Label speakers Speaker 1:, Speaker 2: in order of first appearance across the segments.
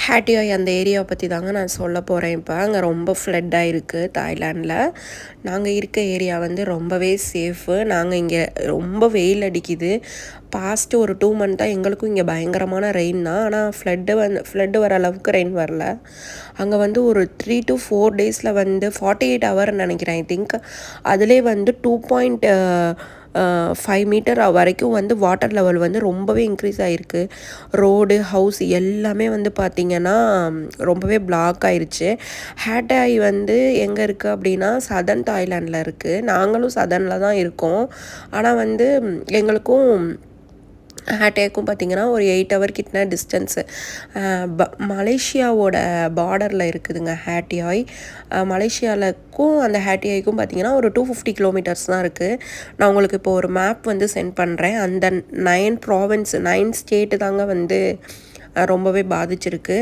Speaker 1: ஹேட்டியாய் அந்த ஏரியாவை பற்றி தாங்க நான் சொல்ல போகிறேன். இப்போ அங்கே ரொம்ப ஃப்ளட் ஆகிருக்கு தாய்லாண்டில். நாங்கள் இருக்க ஏரியா வந்து ரொம்பவே சேஃபு. நாங்கள் இங்கே ரொம்ப வெயில் அடிக்குது. பாஸ்ட்டு ஒரு 2 மந்த்தாக எங்களுக்கும் இங்கே பயங்கரமான ரெயின் தான். ஆனால் ஃப்ளட்டு வர அளவுக்கு ரெயின் வரல. அங்கே வந்து ஒரு 3 to 4 டேஸில் வந்து 48 ஹவர்னு நினைக்கிறேன். ஐ திங்க் அதிலே வந்து 2.5 மீட்டர் வரைக்கும் வந்து வாட்டர் லெவல் வந்து ரொம்பவே இன்க்ரீஸ் ஆகிருக்கு. ரோடு, ஹவுஸ் எல்லாமே வந்து பார்த்திங்கன்னா ரொம்பவே பிளாக் ஆயிடுச்சு. ஹேட்டாய் வந்து எங்கே இருக்குது அப்படின்னா சதர்ன் தாய்லாண்டில் இருக்குது. நாங்களும் சதர்னில் தான் இருக்கோம். ஆனால் வந்து எங்களுக்கும் ஹேட்டாய்க்கும் பார்த்திங்கன்னா ஒரு 8 ஹவர் கிட்ட டிஸ்டன்ஸு. மலேசியாவோட பார்டரில் இருக்குதுங்க ஹேட்டியாய். மலேசியாவுக்கும் அந்த ஹேட்டியாய்க்கும் பார்த்திங்கன்னா ஒரு 250 கிலோமீட்டர்ஸ் தான் இருக்குது. நான் உங்களுக்கு இப்போ ஒரு மேப் வந்து சென்ட் பண்ணுறேன். அந்த 9 ஸ்டேட்டு தாங்க வந்து ரொம்பவே பாதிச்சிருக்கு.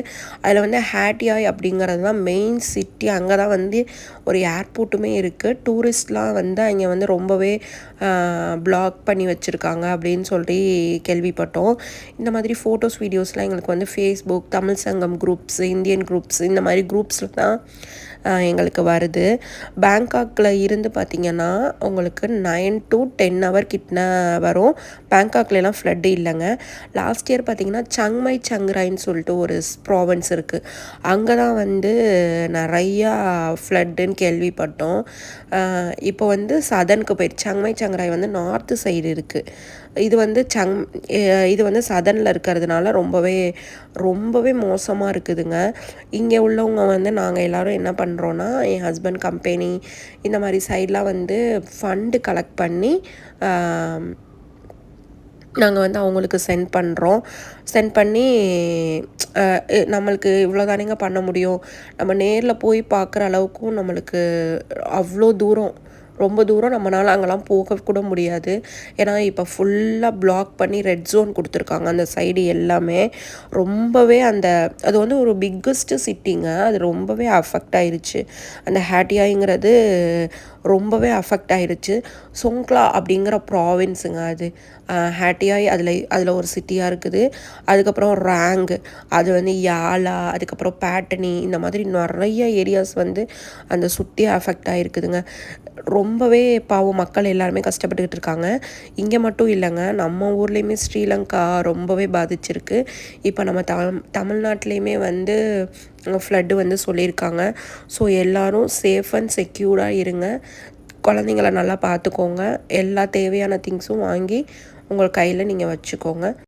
Speaker 1: அதில் வந்து ஹேட்டியாய் அப்படிங்கிறது தான் மெயின் சிட்டி. அங்கே தான் வந்து ஒரு ஏர்போர்ட்டுமே இருக்குது. டூரிஸ்ட்லாம் வந்து அங்கே வந்து ரொம்பவே பிளாக் பண்ணி வச்சுருக்காங்க அப்படின்னு சொல்லி கேள்விப்பட்டோம். இந்த மாதிரி ஃபோட்டோஸ், வீடியோஸ்லாம் எங்களுக்கு வந்து ஃபேஸ்புக், தமிழ் சங்கம் குரூப்ஸ், இந்தியன் குரூப்ஸ், இந்த மாதிரி குரூப்ஸில் தான் எங்களுக்கு வருது. பேங்காக்கில் இருந்து பார்த்திங்கன்னா உங்களுக்கு 9 to 10 ஹவர் கிட்ட வரும். பேங்காக்லாம் ஃப்ளட்டு இல்லைங்க. லாஸ்ட் இயர் பார்த்திங்கன்னா சங்ராய்ன்னு சொல்லிட்டு ஒரு ப்ராவின்ஸ் இருக்குது. அங்கே தான் வந்து நிறையா ஃப்ளட்டுன்னு கேள்விப்பட்டோம். இப்போ வந்து சதனுக்கு போயிடுச்சு. சங்ராய் வந்து நார்த்து சைடு இருக்குது. இது வந்து சதனில் இருக்கிறதுனால ரொம்பவே மோசமாக இருக்குதுங்க. இங்கே உள்ளவங்க வந்து நாங்கள் எல்லோரும் என்ன பண்ணுறோன்னா, என் ஹஸ்பண்ட் கம்பெனி இந்த மாதிரி சைட்லாம் வந்து ஃபண்டு கலெக்ட் பண்ணி நாங்கள் வந்து அவங்களுக்கு சென்ட் பண்ணி நம்மளுக்கு இவ்வளோ தானேங்க பண்ண முடியும். நம்ம நேரில் போய் பார்க்குற அளவுக்கும் நம்மளுக்கு அவ்வளோ ரொம்ப தூரம் நம்மளால் அங்கெல்லாம் போகக்கூட முடியாது. ஏன்னா இப்போ ஃபுல்லாக பிளாக் பண்ணி ரெட் ஜோன் கொடுத்துருக்காங்க அந்த சைடு எல்லாமே. ரொம்பவே அது வந்து ஒரு பிக்கஸ்ட்டு சிட்டிங்க. அது ரொம்பவே அஃபெக்ட் ஆயிடுச்சு. அந்த ஹேட்டியாய்ங்கிறது ரொம்பவே அஃபெக்ட் ஆயிடுச்சு. சொங்க்லா அப்படிங்கிற ப்ராவின்ஸுங்க அது. ஹேட்டியாய் அதில் ஒரு சிட்டியாக இருக்குது. அதுக்கப்புறம் ரேங், அது வந்து யாலா, அதுக்கப்புறம் பேட்டனி, இந்த மாதிரி நிறைய ஏரியாஸ் வந்து அந்த சுற்றி அஃபெக்ட் ஆகிருக்குதுங்க. ரொம்பவே பாவம் மக்கள் எல்லாருமே கஷ்டப்பட்டுக்கிட்டு இருக்காங்க. இங்கே மட்டும் இல்லைங்க, நம்ம ஊர்லேயுமே ஸ்ரீலங்கா ரொம்பவே பாதிச்சிருக்கு. இப்போ நம்ம தமிழ்நாட்டிலையுமே வந்து ஃப்ளட்டு வந்து சொல்லியிருக்காங்க. ஸோ எல்லோரும் சேஃப் அண்ட் செக்யூர்டாக இருங்க. குழந்தைங்கள நல்லா பார்த்துக்கோங்க. எல்லா தேவையான திங்ஸும் வாங்கி உங்கள் கையில் நீங்கள் வச்சுக்கோங்க.